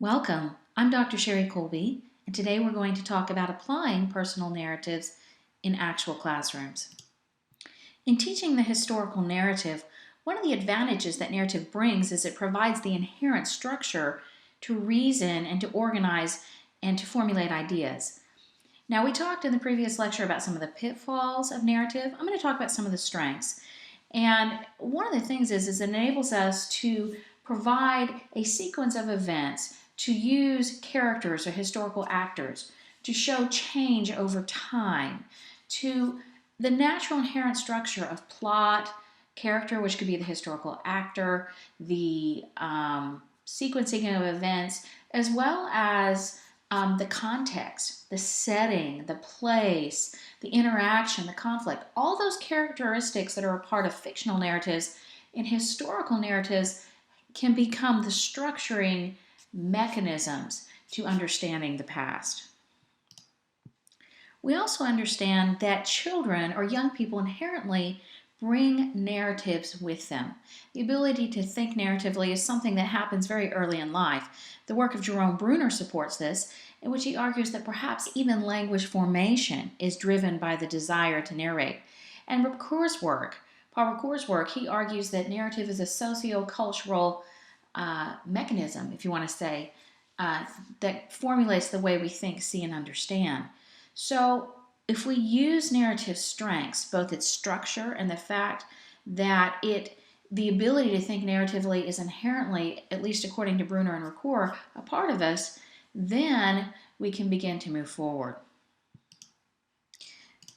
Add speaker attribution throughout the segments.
Speaker 1: Welcome. I'm Dr. Sherry Colby, and today we're going to talk about applying personal narratives in actual classrooms. In teaching the historical narrative, one of the advantages that narrative brings is it provides the inherent structure to reason and to organize and to formulate ideas. Now, we talked in the previous lecture about some of the pitfalls of narrative. I'm going to talk about some of the strengths. And one of the things is it enables us to provide a sequence of events, to use characters or historical actors, to show change over time, to the natural inherent structure of plot, character, which could be the historical actor, the sequencing of events, as well as the context, the setting, the place, the interaction, the conflict, all those characteristics that are a part of fictional narratives in historical narratives can become the structuring mechanisms to understanding the past. We also understand that children or young people inherently bring narratives with them. The ability to think narratively is something that happens very early in life. The work of Jerome Bruner supports this, in which he argues that perhaps even language formation is driven by the desire to narrate. And Paul Ricoeur's work, he argues that narrative is a socio-cultural mechanism, if you want to say, that formulates the way we think, see, and understand. So if we use narrative strengths, both its structure and the fact that the ability to think narratively is inherently, at least according to Bruner and Ricoeur, a part of us, then we can begin to move forward.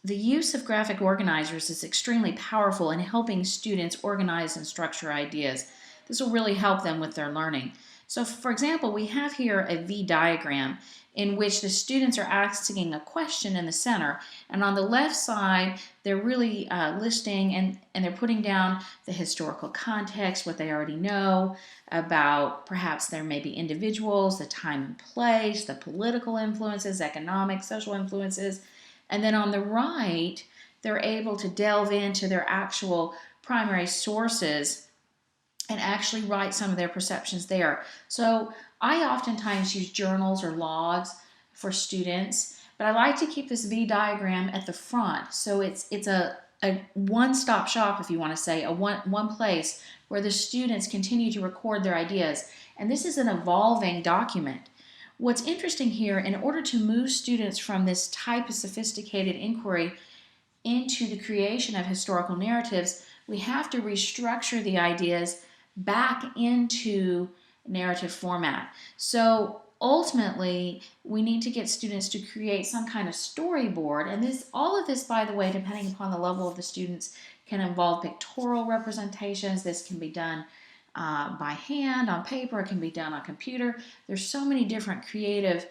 Speaker 1: The use of graphic organizers is extremely powerful in helping students organize and structure ideas. This will really help them with their learning. So for example, we have here a V diagram in which the students are asking a question in the center, and on the left side they're really listing and they're putting down the historical context, what they already know about perhaps there may be individuals, the time and place, the political influences, economic, social influences, and then on the right they're able to delve into their actual primary sources and actually write some of their perceptions there. So I oftentimes use journals or logs for students, but I like to keep this V diagram at the front. So it's a one-stop shop, if you want to say, one place where the students continue to record their ideas. And this is an evolving document. What's interesting here, in order to move students from this type of sophisticated inquiry into the creation of historical narratives, we have to restructure the ideas back into narrative format. So ultimately, we need to get students to create some kind of storyboard, and all of this, by the way, depending upon the level of the students, can involve pictorial representations. This can be done by hand, on paper, it can be done on computer. There's so many different creative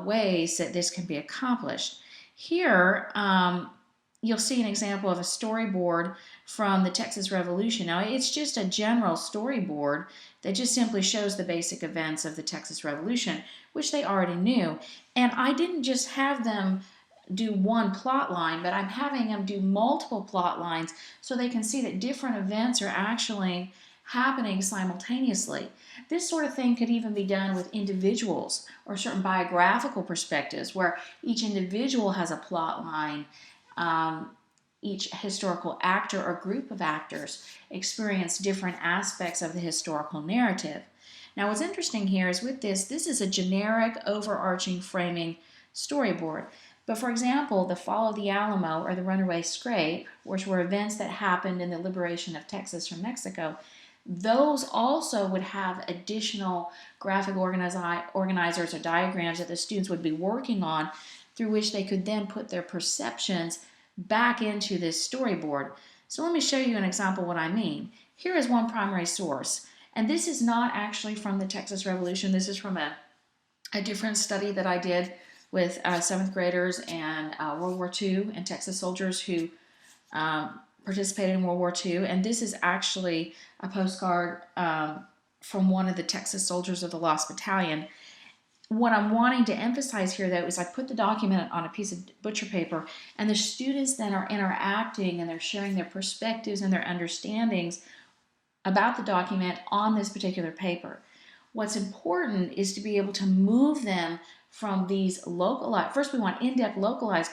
Speaker 1: ways that this can be accomplished. Here, you'll see an example of a storyboard from the Texas Revolution. Now, it's just a general storyboard that just simply shows the basic events of the Texas Revolution, which they already knew. And I didn't just have them do one plot line, but I'm having them do multiple plot lines so they can see that different events are actually happening simultaneously. This sort of thing could even be done with individuals or certain biographical perspectives where each individual has a plot line. Each historical actor or group of actors experience different aspects of the historical narrative. Now, what's interesting here is with this is a generic overarching framing storyboard. But for example, the fall of the Alamo or the Runaway Scrape, which were events that happened in the liberation of Texas from Mexico, those also would have additional graphic organizers or diagrams that the students would be working on, through which they could then put their perceptions back into this storyboard. So let me show you an example of what I mean. Here is one primary source, and this is not actually from the Texas Revolution. This is from a different study that I did with 7th graders and World War II and Texas soldiers who participated in World War II. And this is actually a postcard from one of the Texas soldiers of the Lost Battalion. What I'm wanting to emphasize here, though, is I put the document on a piece of butcher paper, and the students then are interacting and they're sharing their perspectives and their understandings about the document on this particular paper. What's important is to be able to move them from these localized, first we want in-depth localized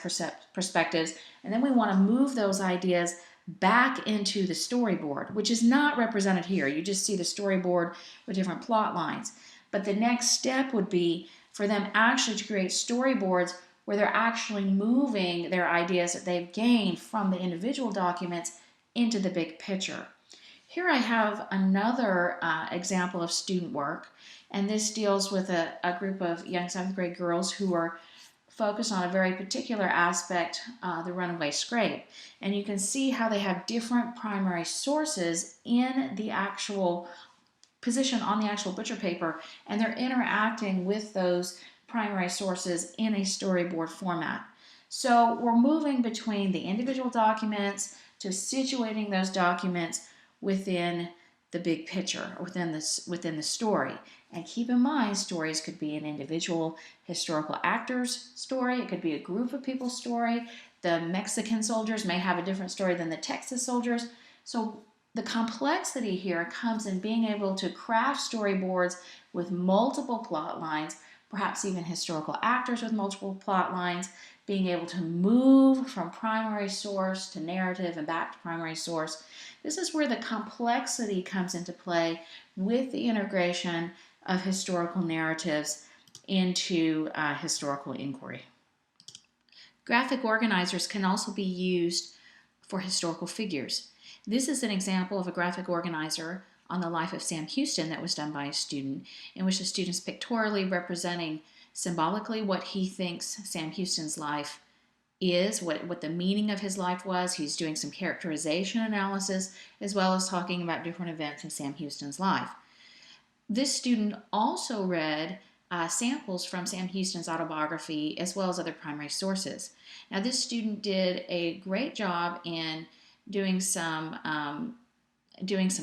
Speaker 1: perspectives, and then we want to move those ideas back into the storyboard, which is not represented here. You just see the storyboard with different plot lines. But the next step would be for them actually to create storyboards where they're actually moving their ideas that they've gained from the individual documents into the big picture. Here I have another example of student work, and this deals with a group of young 7th grade girls who are focused on a very particular aspect, the runaway scrape. And you can see how they have different primary sources in the actual position on the actual butcher paper, and they're interacting with those primary sources in a storyboard format. So we're moving between the individual documents to situating those documents within the big picture, or within the story. And keep in mind, stories could be an individual historical actor's story, it could be a group of people's story. The Mexican soldiers may have a different story than the Texas soldiers. So the complexity here comes in being able to craft storyboards with multiple plot lines, perhaps even historical actors with multiple plot lines, being able to move from primary source to narrative and back to primary source. This is where the complexity comes into play with the integration of historical narratives into historical inquiry. Graphic organizers can also be used for historical figures. This is an example of a graphic organizer on the life of Sam Houston that was done by a student, in which the student's pictorially representing symbolically what he thinks Sam Houston's life is, what the meaning of his life was. He's doing some characterization analysis, as well as talking about different events in Sam Houston's life. This student also read samples from Sam Houston's autobiography, as well as other primary sources. Now, this student did a great job in doing some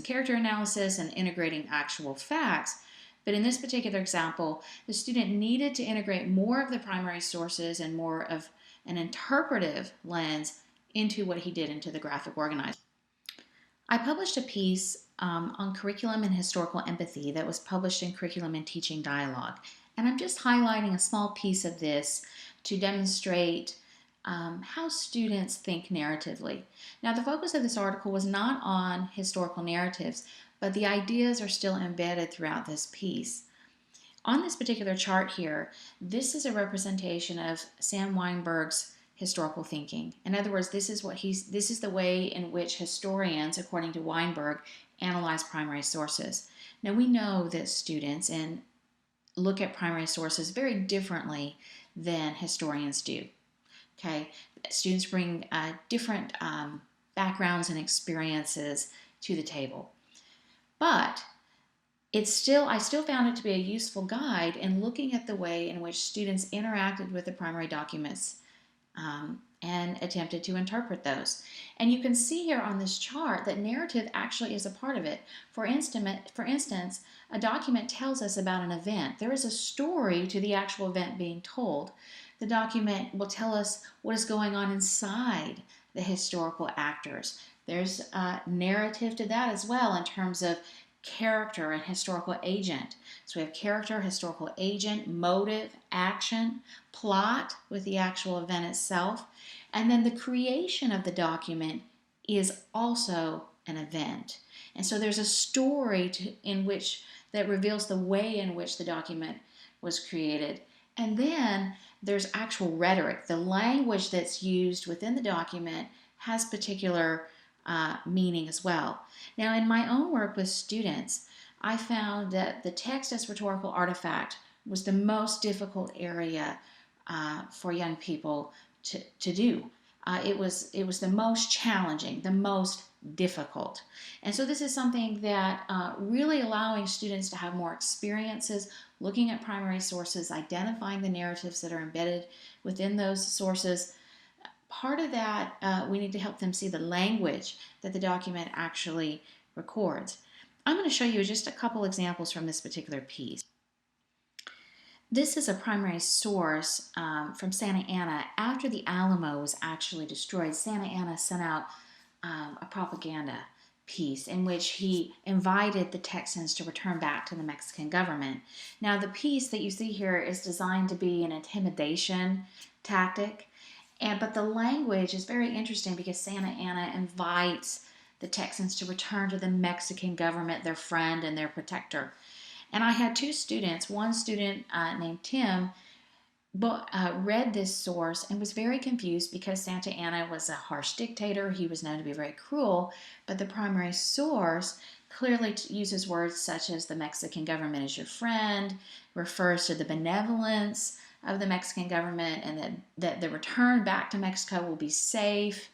Speaker 1: character analysis and integrating actual facts. But in this particular example, the student needed to integrate more of the primary sources and more of an interpretive lens into what he did into the graphic organizer. I published a piece on curriculum and historical empathy that was published in Curriculum and Teaching Dialogue. And I'm just highlighting a small piece of this to demonstrate how students think narratively. Now, the focus of this article was not on historical narratives, but the ideas are still embedded throughout this piece. On this particular chart here, this is a representation of Sam Weinberg's historical thinking. In other words, this is the way in which historians, according to Weinberg, analyze primary sources. Now, we know that students look at primary sources very differently than historians do. Okay, students bring different backgrounds and experiences to the table, but I still found it to be a useful guide in looking at the way in which students interacted with the primary documents and attempted to interpret those. And you can see here on this chart that narrative actually is a part of it. For instance, a document tells us about an event. There is a story to the actual event being told. The document will tell us what is going on inside the historical actors. There's a narrative to that as well in terms of character and historical agent. So we have character, historical agent, motive, action, plot with the actual event itself, and then the creation of the document is also an event. And so there's a story that reveals the way in which the document was created. And then there's actual rhetoric. The language that's used within the document has particular meaning as well. Now, in my own work with students, I found that the text as rhetorical artifact was the most difficult area for young people to do. It was the most challenging, the most difficult. And so this is something that really allowing students to have more experiences looking at primary sources, identifying the narratives that are embedded within those sources. Part of that, we need to help them see the language that the document actually records. I'm going to show you just a couple examples from this particular piece. This is a primary source from Santa Anna. After the Alamo was actually destroyed, Santa Anna sent out a propaganda piece in which he invited the Texans to return back to the Mexican government. Now, the piece that you see here is designed to be an intimidation tactic, but the language is very interesting because Santa Anna invites the Texans to return to the Mexican government, their friend and their protector. And I had two students. One student named Tim read this source and was very confused because Santa Anna was a harsh dictator. He was known to be very cruel, but the primary source clearly uses words such as the Mexican government is your friend, refers to the benevolence of the Mexican government, and that the return back to Mexico will be safe.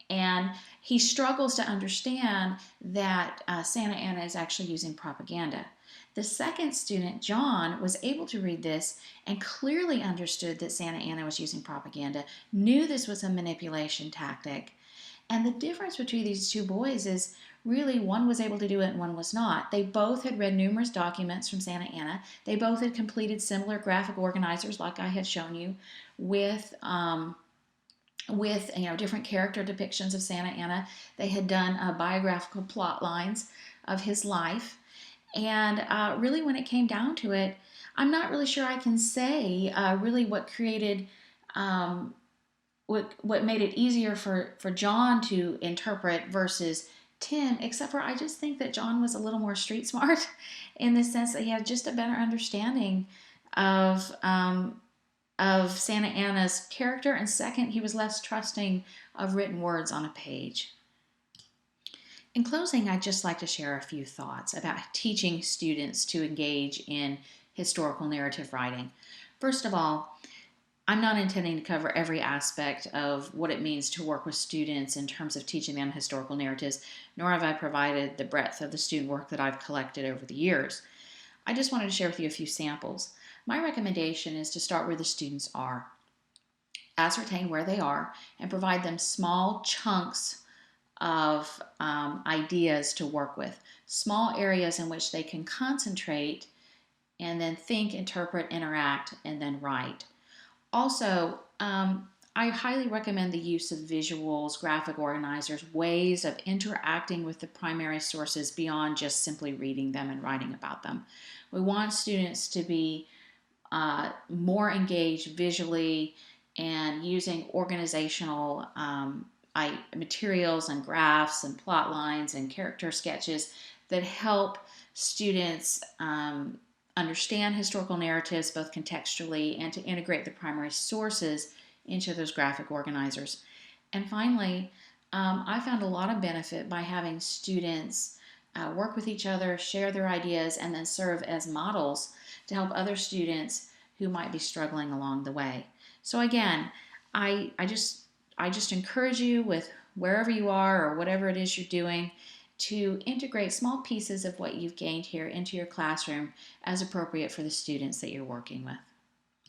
Speaker 1: And he struggles to understand that Santa Anna is actually using propaganda. The second student, John, was able to read this and clearly understood that Santa Anna was using propaganda, knew this was a manipulation tactic. And the difference between these two boys is really one was able to do it and one was not. They both had read numerous documents from Santa Anna. They both had completed similar graphic organizers like I had shown you with different character depictions of Santa Anna. They had done biographical plot lines of his life. And really, when it came down to it, I'm not really sure I can say really what created, what made it easier for John to interpret versus Tim, except for I just think that John was a little more street smart in the sense that he had just a better understanding of Santa Anna's character, and second, he was less trusting of written words on a page. In closing, I'd just like to share a few thoughts about teaching students to engage in historical narrative writing. First of all, I'm not intending to cover every aspect of what it means to work with students in terms of teaching them historical narratives, nor have I provided the breadth of the student work that I've collected over the years. I just wanted to share with you a few samples. My recommendation is to start where the students are, ascertain where they are, and provide them small chunks of ideas to work with, small areas in which they can concentrate and then think, interpret, interact, and then write. Also, I highly recommend the use of visuals, graphic organizers, ways of interacting with the primary sources beyond just simply reading them and writing about them. We want students to be more engaged visually and using organizational materials and graphs and plot lines and character sketches that help students understand historical narratives both contextually and to integrate the primary sources into those graphic organizers. And finally, I found a lot of benefit by having students work with each other, share their ideas, and then serve as models to help other students who might be struggling along the way. So again, I just encourage you with wherever you are or whatever it is you're doing to integrate small pieces of what you've gained here into your classroom as appropriate for the students that you're working with.